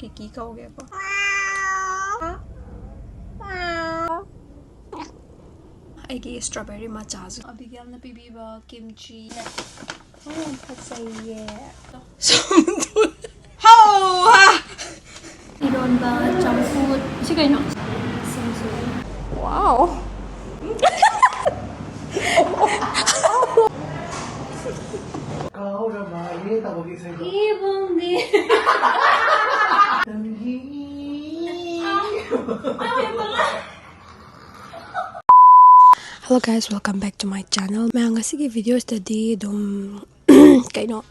Kiki kauge ko. Aigi strawberry matcha. Abigail na pibiba kimchi. Patsaye. How? Ironba junk food. Sige no. Wow. Hello guys, welcome back to my channel. May ngasi ki videos tadi dum kaino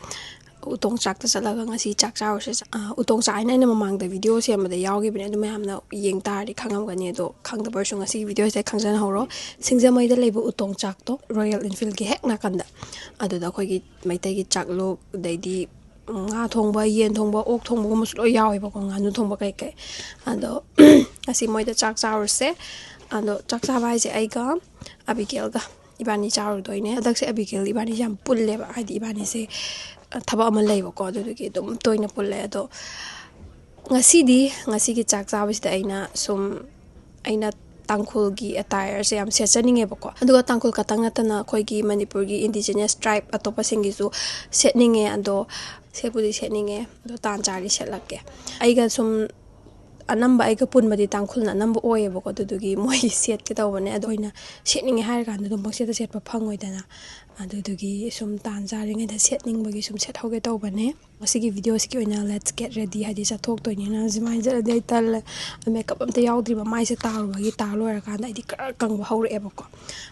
utong chak ta salaga ngasi chak chaw se utong chai na mamang da video se ma da yaw gi bne dum yam na yeng tar di khangam ga ne do khang da version ngasi video se khangjan horo singja mai da leibu utong chak to Royal Enfield gi hek na kan da adu da khoi gi mai tai gi chak lo dai di nga thongba yen thongba ok thongba ma su lo yaw ba ko nga nu thongba kai kai ado ngasi moi da chak chaw se ando chak cha bai se ai ga Abigail ga ibani charu doine adak se Abigail ibani jam pulle ba hadi ibani se thaba ama leiba ko adu gi dum toina pulle ado ngasi gi chak cha bis da aina tangkhul gi attire se am se chaninge ba ko adu tangkhul ka tang na khoi gi Manipur gi indigenous tribe atopa singi su setninge ando sepudi setninge do tan chari selakke ai ga anamba ai ka pun madi tangkhul na number oye bako dudugi moi set ke tawone adoina setning har kan dum bang set pa phangoi dana adudugi tan jaring da setning bagi set hoge tawbane asigi video ski oina let's get ready hadi sa thok toini na jimai jara dai tal makeup am te yaudri ba mai se tar bagi tar lor kan dai di kang ba hore bako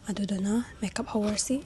adudana makeup hoursi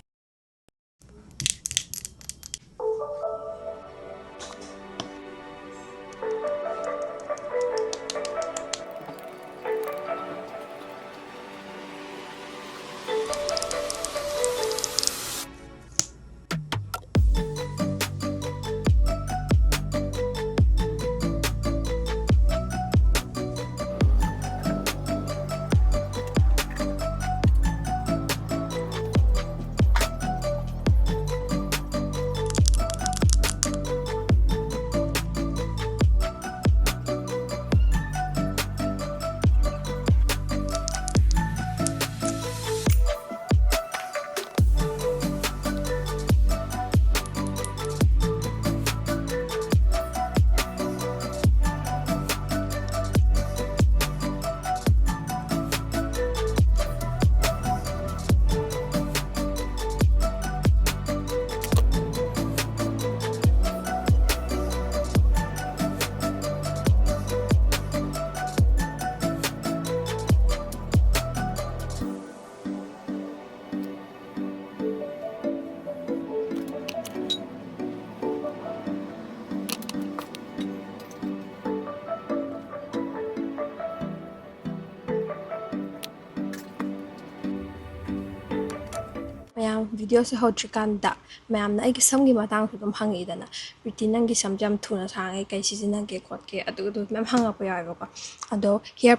mayam video se hotrikanda mayam na ai ki samgi matang thu dum hangi dana routine nang gi samjam thuna sangai kai season ge khot ke adu mem hanga pa ya ba ado hair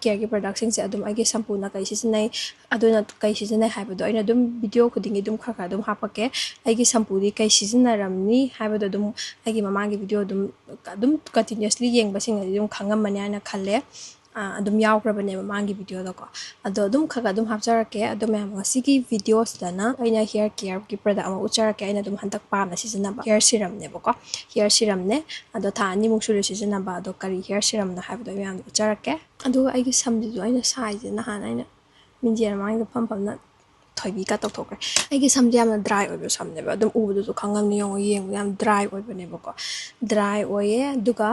care gi production se adum ai gi shampoo na kai season nai aduna kai season nai haiba do aina dum video khudingi dum kha dum hapake ai gi shampoo di kai season na ramni haiba do dum ai gi mama gi video dum continuously yeng ba sing dum khangam mane ana khalle adum yaw krabane mangi video da ko ado dum khaga dum hapjarake adum am sigi videos dana aina hair care ki product ama ucharake aina dum hantak pa na season ba hair serum ne ba ko hair serum ne ado tha ani mung sulu season ba ado kari hair serum na habdo yam ucharake ado ai gi samdi do aina size na han aina minjer mangi pam na thoibi ka tok thok ai gi samdi am dry oibo samne ba dum ubu du khangam ni yong yam dry oibo ne ba ko dry oye duga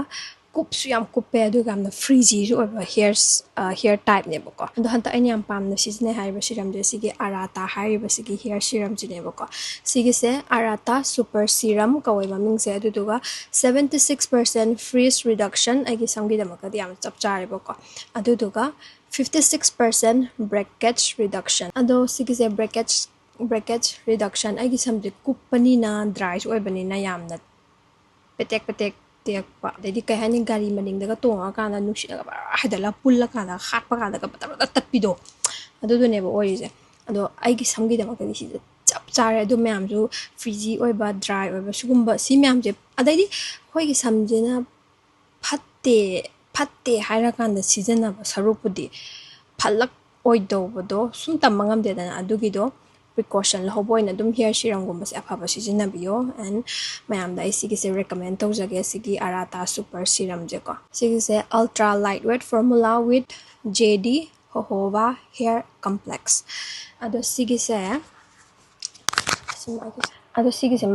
kupsu yam kuppe adu gamna frizzy ju hair type ne bako ando hanta ani yam pam na season hai ba serum de sigi Arata hai ba sigi hair serum ji ne bako sigi se Arata Super Serum ka wai maming se adu duga 76% Frizz Reduction agi samgi da maka yam chap chare bako adu duga 56% Breakage Reduction ado sigi se breakage reduction agi samje kupani na dry oi bani na yam na petek tekpa dedi kai hani gari maning daga tonga kana nuksi daga hadala pulla kana khatpa kana daga patata tappido adu do ne bo oise ado ai gi samgi da makani si chap chare adu myam ju frizzy oi ba dry oi ba sugumba si myam je adai di hoi gi samje na phat ꯐꯠꯇꯦ ꯍꯥꯏꯔꯀꯥꯟꯗ ꯁꯤꯖꯤꯟꯅꯕ ꯁꯔꯨꯛꯄꯨꯗꯤ ꯐꯠꯂꯛꯑꯣꯏꯗꯧꯕꯗꯣ ꯁꯨꯝ ꯇꯝꯕ ꯉꯝꯗꯦꯗꯅ ꯑꯗꯨꯒꯤꯗꯣ precaution ꯂꯧꯍꯧꯕ ꯑꯣꯏꯅ ꯑꯗꯨꯝ ꯍꯤꯌꯔ ꯁꯤꯔꯝꯒꯨꯝꯕꯁꯦ ꯑꯐꯕ ꯁꯤꯖꯤꯟꯅꯕꯤꯌꯣ ꯑꯦꯟ ꯃꯌꯥꯝꯗ ꯑꯩ ꯁꯤꯒꯤꯁꯦ ꯔꯦꯀꯃꯦꯟ ꯇꯧꯖꯒꯦ ꯁꯤꯒꯤ ꯑꯔꯥꯇꯥ ꯁꯨꯄꯔ ꯁꯤꯔꯝꯁꯦꯀꯣ ꯁꯤꯒꯤꯁꯦ ultra light weight formula with JD ꯍꯣꯍꯣꯕꯥ ꯍꯤꯌꯔ ꯀꯝꯄ꯭ꯂꯦꯛꯁ ꯑꯗꯣ ꯁꯤꯒꯤꯁꯦ ꯑꯗꯣ ꯁꯤꯒꯤꯁꯦ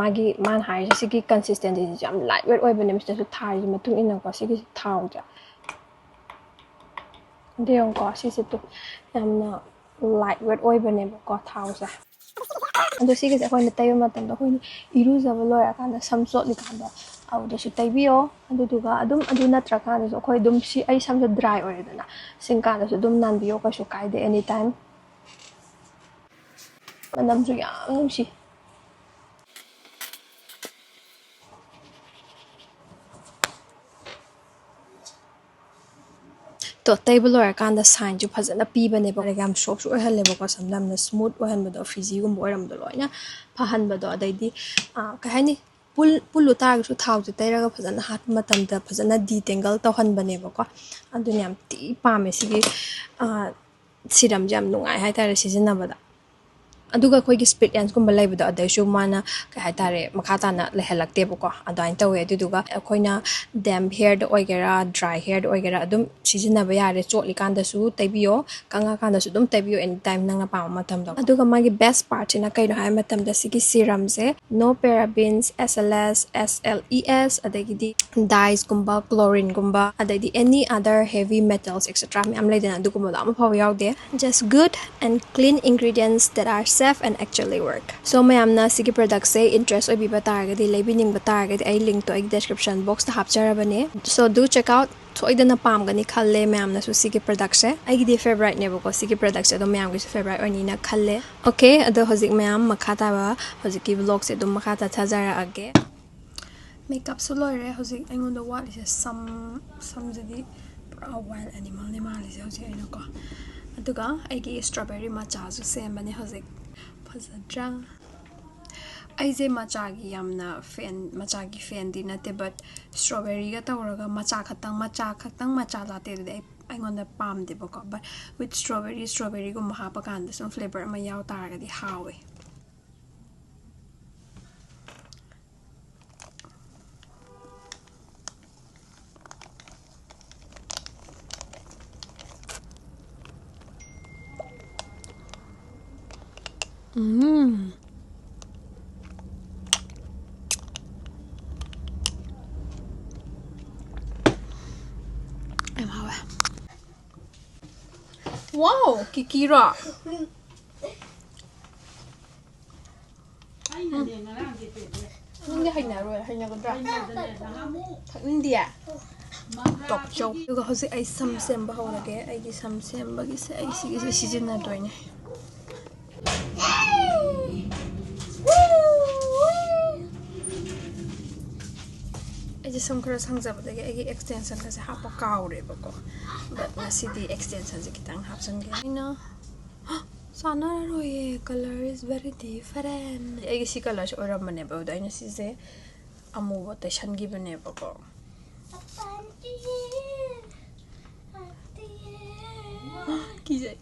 ꯃꯥꯅ ꯍꯥꯏꯔꯤꯁꯦ ꯁꯤꯒꯤ ꯀꯟꯁꯤꯁꯇꯦꯟꯁꯤꯁꯨ ꯌꯥꯝ ꯂꯥꯏꯠ ꯋꯦꯠ ꯑꯣꯏꯕꯅꯦ ꯃꯁꯤꯗꯁꯨ ꯊꯥꯔꯤꯁꯤ ꯃꯇꯨꯡ ꯏꯟꯅꯀꯣ ꯁꯤꯒꯤꯁꯤ ꯊꯥꯎꯁꯦ ꯑꯗꯨ ꯌꯦꯡꯉꯨꯀꯣ ꯁꯤꯁꯦ ꯌꯥꯝꯅ ꯂꯥꯏꯠ ꯋꯦꯠ ꯑꯣꯏꯕꯅꯦꯕꯀꯣ ꯊꯥꯎꯁꯦ ꯑꯗꯣ ꯁꯤꯒꯤꯁꯦ ꯑꯩꯈꯣꯏꯅ ꯇꯩꯕ ꯃꯇꯝꯗ ꯑꯩꯈꯣꯏꯅ ꯏꯔꯨꯖꯕ ꯂꯣꯏꯔꯀꯥꯟꯗ ꯁꯝ ꯆꯣꯠꯂꯤꯀꯥꯟꯗ ꯑꯗꯨꯗꯁꯨ ꯇꯩꯕꯤꯌꯣ ꯑꯗꯨꯗꯨꯒ ꯑꯗꯨꯝ ꯑꯗꯨ ꯅꯠꯇ꯭ꯔꯀꯥꯟꯗꯁꯨ ꯑꯩꯈꯣꯏ ꯑꯗꯨꯝ ꯑꯩ ꯁꯝꯁꯦ ꯗ꯭ꯔꯥꯏ ꯑꯣꯏꯔꯦꯗꯅ ꯀꯥꯟꯗꯁꯨ ꯑꯗꯨꯝ ꯅꯥꯟꯕꯤꯌꯣ ꯀꯩꯁꯨ ꯀꯥꯏꯗꯦ ꯑꯦꯅꯤ ꯇꯥꯏꯝ ꯃꯅꯝꯁꯨ ꯌꯥꯝ ꯅꯨꯡꯁꯤ ꯇꯣ ꯇꯩꯕ ꯂꯣꯏꯔꯀꯥꯟꯗ ꯁꯥꯏꯟꯁꯨ ꯐꯖꯅ ꯄꯤꯕꯅꯦꯕ ꯌꯥꯝ ꯁꯣꯐꯁꯨ ꯑꯣꯏꯍꯜꯂꯦꯕꯀꯣ ꯁꯝꯅ ꯌꯥꯝꯅ ꯁ꯭ꯃꯨꯠ ꯑꯣꯏꯍꯟꯕꯗꯣ ꯐ꯭ꯔꯤꯖꯤꯒꯨꯝꯕ ꯑꯣꯏꯔꯝꯕꯗꯣ ꯂꯣꯏꯅ ꯐꯍꯟꯕꯗꯣ ꯑꯗꯩꯗꯤ ꯀꯩ ꯍꯥꯏꯅꯤ ꯄꯨꯜꯂꯨ ꯇꯥꯔꯒꯁꯨ ꯊꯥꯎꯁꯦ ꯇꯩꯔꯒ ꯐꯖꯅ ꯍꯥꯠꯄ ꯃꯇꯝꯗ ꯐꯖꯅ ꯗꯤꯇꯦꯡꯒꯜ ꯇꯧꯍꯟꯕꯅꯦꯕꯀꯣ ꯑꯗꯨꯅ ꯌꯥꯝ ꯊꯤ ꯄꯥꯝꯃꯦ ꯁꯤꯒꯤ ꯁꯤꯔꯝꯁꯦ ꯌꯥꯝ ꯅꯨꯡꯉꯥꯏ ꯍꯥꯏꯇꯥꯔꯦ ꯁꯤꯖꯤꯟꯅꯕꯗ ꯑꯗꯨꯒ ꯑꯩꯈꯣꯏꯒꯤ ꯁ꯭ꯄꯤꯠ ꯑꯦꯟꯁꯀꯨꯝꯕ ꯂꯩꯕꯗꯣ ꯑꯗꯩꯁꯨ ꯃꯥꯅ ꯀꯩ ꯍꯥꯏꯇꯥꯔꯦ ꯃꯈꯥ ꯇꯥꯅ ꯂꯩꯍꯜꯂꯛꯇꯦꯕꯀꯣ ꯑꯗꯨꯃꯥꯏꯅ ꯇꯧꯋꯦ ꯑꯗꯨꯗꯨꯒ ꯑꯩꯈꯣꯏꯅ ꯗꯦꯝ ꯍꯤꯌꯔꯗ ꯑꯣꯏꯒꯦꯔꯥ ꯗ꯭ꯔꯥꯏ ꯍꯤꯌꯔꯗ ꯑꯣꯏꯒꯦꯔꯥ ꯑꯗꯨꯝ ꯁꯤꯖꯤꯟꯅꯕ ꯌꯥꯔꯦ ꯆꯣꯠꯂꯤꯀꯥꯟꯗꯁꯨ ꯇꯩꯕꯤꯌꯣ ꯀꯪꯉꯀꯥꯟꯗꯁꯨ ꯑꯗꯨꯝ ꯇꯩꯕꯤꯌꯣ ꯑꯦꯅꯤ ꯇꯥꯏꯝ ꯅꯪꯅ ꯄꯥꯝꯕ ꯃꯇꯝꯗ ꯑꯗꯨꯒ ꯃꯥꯒꯤ ꯕꯦꯁ ꯄꯥꯔꯠꯁꯤꯅ ꯀꯩꯅꯣ ꯍꯥꯏꯕ ꯃꯇꯝꯗ ꯁꯤꯒꯤ ꯁꯤꯔꯝꯁꯦ ꯅꯣ ꯄꯦꯔꯥꯕꯤꯟꯁ SLS SLES ꯑꯗꯒꯤꯗꯤ ꯗꯥꯏꯁꯀꯨꯝꯕ ꯀ꯭ꯂꯣꯔꯤꯟꯒꯨꯝꯕ ꯑꯗꯩꯗꯤ any other heavy metals etcetera ꯃꯌꯥꯝ ꯂꯩꯗꯅ ꯑꯗꯨꯒꯨꯝꯕꯗꯣ ꯑꯃꯐꯥꯎꯕ ꯌꯥꯎꯗꯦ just good and clean ingredients that are safe and actually work so ꯃꯌꯥꯝꯅ ꯁꯤꯒꯤ ꯄ꯭ꯔꯗꯛꯁꯦ ꯏꯟꯇꯔꯦꯁ ꯑꯣꯏꯕꯤꯕ ꯇꯥꯔꯒꯗꯤ ꯂꯩꯕꯤꯅꯤꯡꯕ ꯇꯥꯔꯒꯗꯤ ꯑꯩ ꯂꯤꯡꯛꯇꯣ ꯑꯩꯒꯤ description ꯕꯣꯛꯁꯇ ꯍꯥꯞꯆꯔꯕꯅꯦ so do check out ꯁꯣꯏꯗꯅ ꯄꯥꯝꯒꯅꯤ ꯈꯜꯂꯦ ꯃꯌꯥꯝꯅꯁꯨ ꯁꯤꯒꯤ ꯄ꯭ꯔꯗꯛꯁꯦ ꯑꯩꯒꯤꯗꯤ ꯐꯦꯚꯣꯔꯥꯏꯠꯅꯦꯕꯀꯣ ꯁꯤꯒꯤ ꯄ꯭ꯔꯗꯛꯁꯦ ꯑꯗꯨꯝ ꯃꯌꯥꯝꯒꯤꯁꯨ ꯐꯦꯚꯣꯔꯥꯏꯠ ꯑꯣꯏꯅꯤꯅ ꯈꯜꯂꯦ ꯑꯣꯀꯦ ꯑꯗꯣ ꯍꯧꯖꯤꯛ ꯃꯌꯥꯝ ꯃꯈꯥ ꯇꯥꯕ ꯍꯧꯖꯤꯛꯀꯤ ꯚ꯭ꯂꯣꯒꯁꯦ ꯑꯗꯨꯝ ꯃꯈꯥ ꯆꯠꯊꯖꯔꯛꯑꯒꯦ ꯃꯦꯀꯞꯁꯨ ꯂꯣꯏꯔꯦ ꯍꯧꯖꯤꯛ ꯑꯩꯉꯣꯟꯗ ꯋꯥꯠꯂꯤꯁꯦ ꯁꯝꯁꯤꯗꯤ ꯄꯨꯔꯥ ꯋꯥꯏꯜ ꯑꯦꯅꯤꯃꯦꯜꯅꯦ ꯃꯥꯜꯂꯤꯁꯦ ꯍꯧꯖꯤꯛ ꯑꯩꯅꯀꯣ ꯑꯗꯨꯒ ꯑꯩꯒꯤ ꯁ꯭ꯇ꯭ꯔꯣꯕꯦꯔꯤ ꯃꯆꯥꯁꯨ ꯁꯦꯝꯕꯅꯦ ꯍꯧꯖꯤꯛ ꯐꯖꯗ꯭ꯔꯥ ꯑꯩꯁꯦ ꯃꯆꯥꯒꯤ ꯐꯦꯟꯗꯤ ꯅꯠꯇꯦ ꯕꯠ ꯁ꯭ꯇ꯭ꯔꯣꯕꯦꯔꯤꯒ ꯇꯧꯔꯒ ꯃꯆꯥ ꯈꯛꯇꯪ ꯃꯆꯥ ꯂꯥꯇꯦ ꯑꯗꯨꯗꯤ ꯑꯩꯉꯣꯟꯗ ꯄꯥꯝꯗꯦꯕꯀꯣ ꯕꯠ ꯋꯤꯠ ꯁ꯭ꯇ꯭ꯔꯣꯕꯦꯔꯤꯒꯨꯝꯕ ꯍꯥꯞꯄ ꯀꯥꯟꯗ ꯁꯨꯝ ꯐ꯭ꯂꯦꯕꯔ ꯑꯃ ꯌꯥꯎ ꯇꯥꯔꯒꯗꯤ ꯍꯥꯎꯋꯦ ꯌꯥꯝ ꯍꯥꯎꯋꯦ ꯋꯥꯎ ꯀꯤꯀꯤꯔꯣ ꯅꯪꯗꯤ ꯍꯩꯅꯔꯣꯏ ꯍꯩꯅꯒꯗ꯭ꯔꯥ ꯊꯛꯅꯤꯡꯗꯤꯌꯦ ꯇꯣꯛꯆꯧ ꯑꯗꯨꯒ ꯍꯧꯖꯤꯛ ꯑꯩ ꯁꯝ ꯁꯦꯝꯕ ꯍꯧꯔꯒꯦ ꯑꯩꯒꯤ ꯁꯝ ꯁꯦꯝꯕꯒꯤꯁꯦ ꯑꯩ ꯁꯤꯒꯤꯁꯦ ꯁꯤꯖꯤꯟꯅꯗꯣꯏꯅꯦ ꯑꯩꯁꯦ ꯁꯝ ꯈꯔ ꯁꯪꯖꯕꯗꯒꯤ ꯑꯩꯒꯤ ꯑꯦꯛꯁꯇꯦꯟꯁꯟꯒꯁꯦ ꯍꯥꯞꯄ ꯀꯥꯎꯔꯦꯕꯀꯣ ꯕꯠ ꯉꯁꯤꯗꯤ ꯑꯦꯛꯁꯇꯦꯟꯁꯟꯁꯦ ꯈꯤꯇꯪ ꯍꯥꯞꯆꯟꯒꯦ ꯑꯩꯅ ꯆꯥꯟꯅꯔꯔꯣꯏꯌꯦ ꯀꯂꯔ ꯏꯁ ꯚꯦꯔꯤ ꯗꯤꯐꯔꯦꯟ ꯑꯩꯒꯤ ꯁꯤ ꯀꯂꯔꯁꯦ ꯑꯣꯏꯔꯝꯕꯅꯦꯕ ꯑꯗꯨꯗ ꯑꯩꯅ ꯁꯤꯁꯦ ꯑꯃꯨꯕ ꯇꯩꯁꯟꯈꯤꯕꯅꯦꯕꯀꯣ ꯀꯤꯖꯩ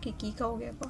Kiki kꯧꯒꯦꯀꯣ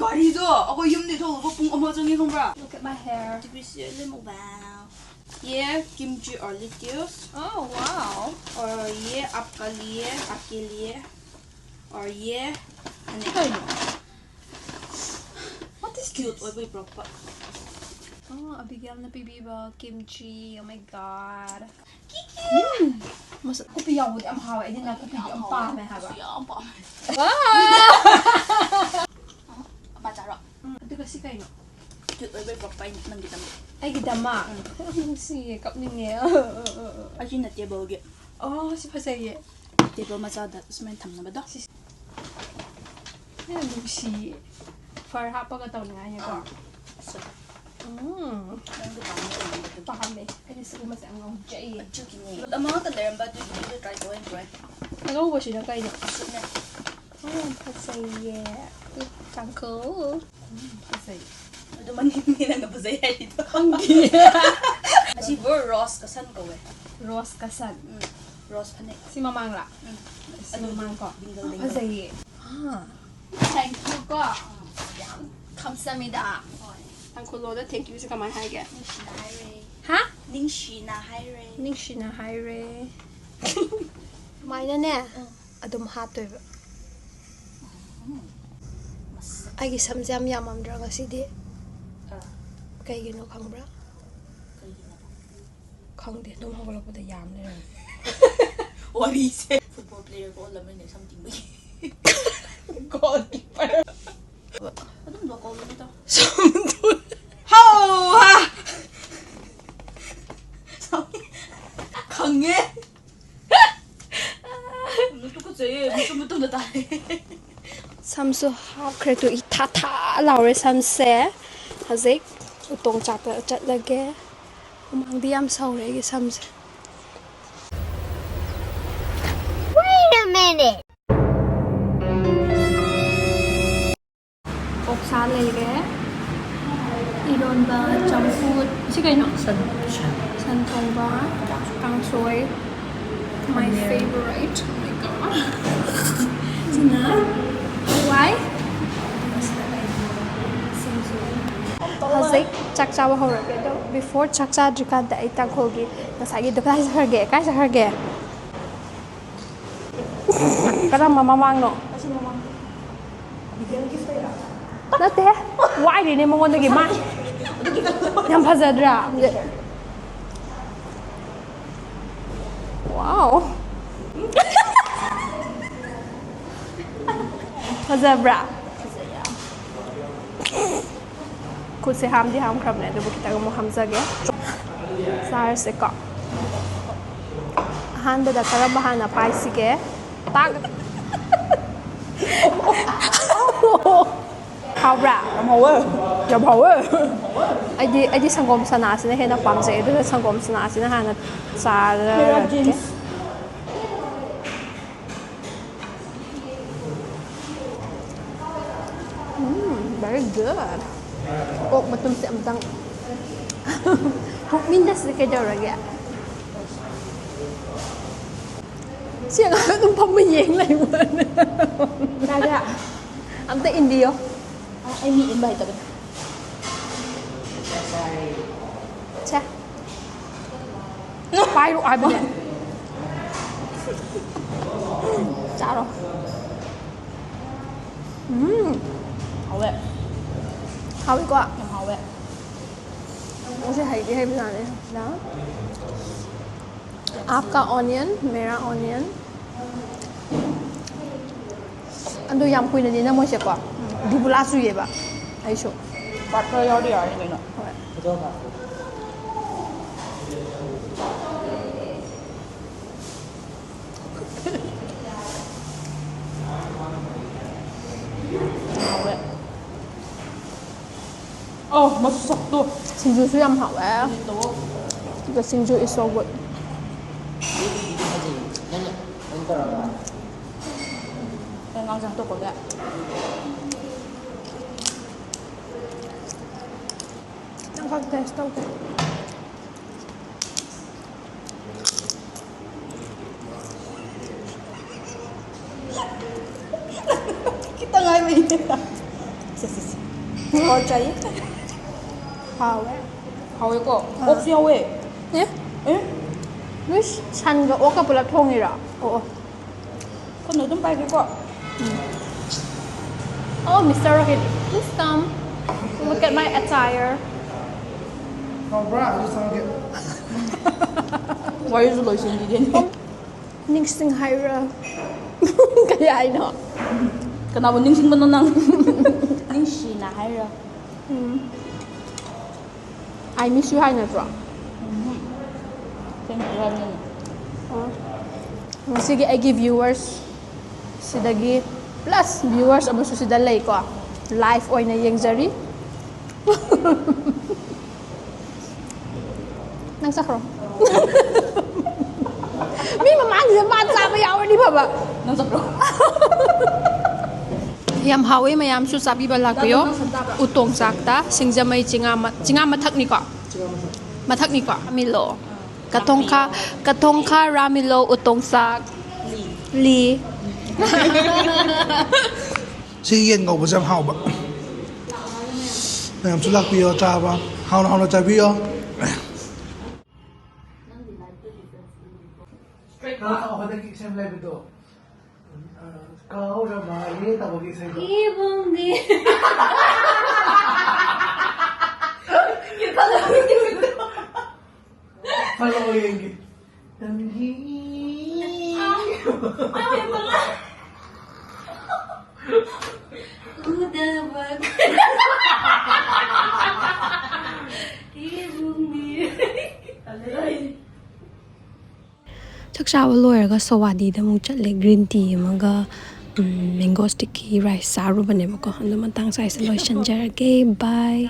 Warido, ako yung dito, ako pong amazing yung bra. Look at my hair. Wow. Yeah, kimchi or lettuce. Oh, wow. Or yeah, आपके लिए. Or yeah, What is cute. this? Or may proper. Oh, Abigail na bibiba. Kimchi. Oh my god. Mas kopi yaw di am hawa. Hindi na kopi am pa me haba. Ang pa. Apa cara? Ito kasi kayo. Cute. Or may proper nang kita mo. Ay, gidama. Ang siya. Kapning niya. Actually, na table ge. Oh, si Pasaya. Table masada. Tapos may tam na ba daw? Ay, ang siya. For hapa ka taon nga niya ko. So, Mmm. ang ganda mo. Pakame. Ay, gusto ko mas ang jay. Chuki. Ang mga kadaran ba dito try ko and try. Nagawa ba siya na kayo? Sweet na. Oh, Pasaya. Tangkul. Pasaya. Ito man hindi na napasaya dito. Hanggi. Kasi bro, Ross kasan ko eh. Rose kasad. Ross pa na. Si Mamang la. Si Mamang ko. Bingle. Pasaya. Ah. Thank you ko. 감사합니다. Tangkuloda, thank you sa kamay hage. Ha? Ningshi na high 닝시나 하이레. 마이나네. 아좀 핫도이바. 아기 삼삼 야맘드라 가시디. 그이기노 강브라. 강데 너무 하고라보다 얌네. Warise. Football player ko alam na something ba. Goalkeeper. Anong ba ko nito? somdol. 하오하! 강해? 똑같지? 무슨 나 다해. 삼수 하 그래도 이 타타 라우레 삼세 하직 우동 잡다 잣라게 망디 얌 서울에 삼세. Wait a minute. 옥사 레게 이론바 점푸 시간이요? 산통바 깡소이 my favorite. Oh my god. 진짜? Why? Hazik chakchawa horage do before chakcha jikada ai tangkhogi nasagi do kai sakharge karama mamangno nate why ni mongondagi ma yam phajadra wow phajabra खुद से हम दी हम खरब ने तो बुकिता को हम जगे सार से का हांड द खरब बहाना पाइसी के ताक हावरा या भावे आई दी संगम सना से हेना पामजे दु संगम सना से हाना सार very good. Oh, matum si amtang. Mindas na kayo ragya. Siya nga itong pamayeng na yun. Naga. Amta Indio. Ay, may invite ako. Siya. Pairo ay ba niya? Charo. Hawe. Hawi ko ah. Yung hawe. उसे हल्दी है बनाने ना आपका onion मेरा onion अंदो याम कोई नहीं ना मुझे को डिबुला सुये बा ऐसो Partner yaw di ay ngayon. Hawe. Oh, masasakto. 진주 수염 하we 이거 진주 is so good Kaya nga sakto ko ga. nakag-test ako Kita nga may. Sisi. और चाहिए हाँ 하웨고 옥수 하웨. 예? 에? wish 산가 오까 불라 통이라 그건 너좀 빨개고. Oh, Mr. Rohit, please come. Look at my attire. Oh, bro, I just don't get. 와이즈 로션 디덴. Ningsing Hyra. Kaya ano? Kenapa ningsing menenang? ningsing na hayra. I miss you, Hyna. Thank you. Sige, I give viewers. Sidagi. Plus, viewers, amo susidalay ko. Live oy na yung jari. Nang sakro. Mi mamang zaman sa bayaw ni baba. Nang sakro. Yam hawi mayam su sabi balag yo. Utong sakta singja may jinga mathak ni ko. Mathak ni ko. Ramilo. Katongka ramilo utong sak. Li. 吃烟我不想好吧？那出来比较炸吧？好了好了，再比哦。我的给先来不多。高着嘛，也到我给谁个？ Ibong di. Follow yung Tanghi. Udah bag. Ibong di. ꯆꯥꯛꯆꯥꯕ ꯂꯣꯏꯔꯒ ꯁꯋꯥꯗꯤꯗ ꯑꯃꯨꯛ ꯆꯠꯂꯦ green tea ꯑꯃꯒ mango ꯁ꯭ꯇꯤꯛꯀꯤ rice ꯆꯥꯔꯨꯕꯅꯦꯕꯀꯣ ꯑꯗꯨ ꯃꯇꯥꯡ ꯁ꯭ꯋꯥꯏꯁꯦ ꯂꯣꯏꯁꯤꯟꯖꯔꯒꯦ ꯕꯥꯏ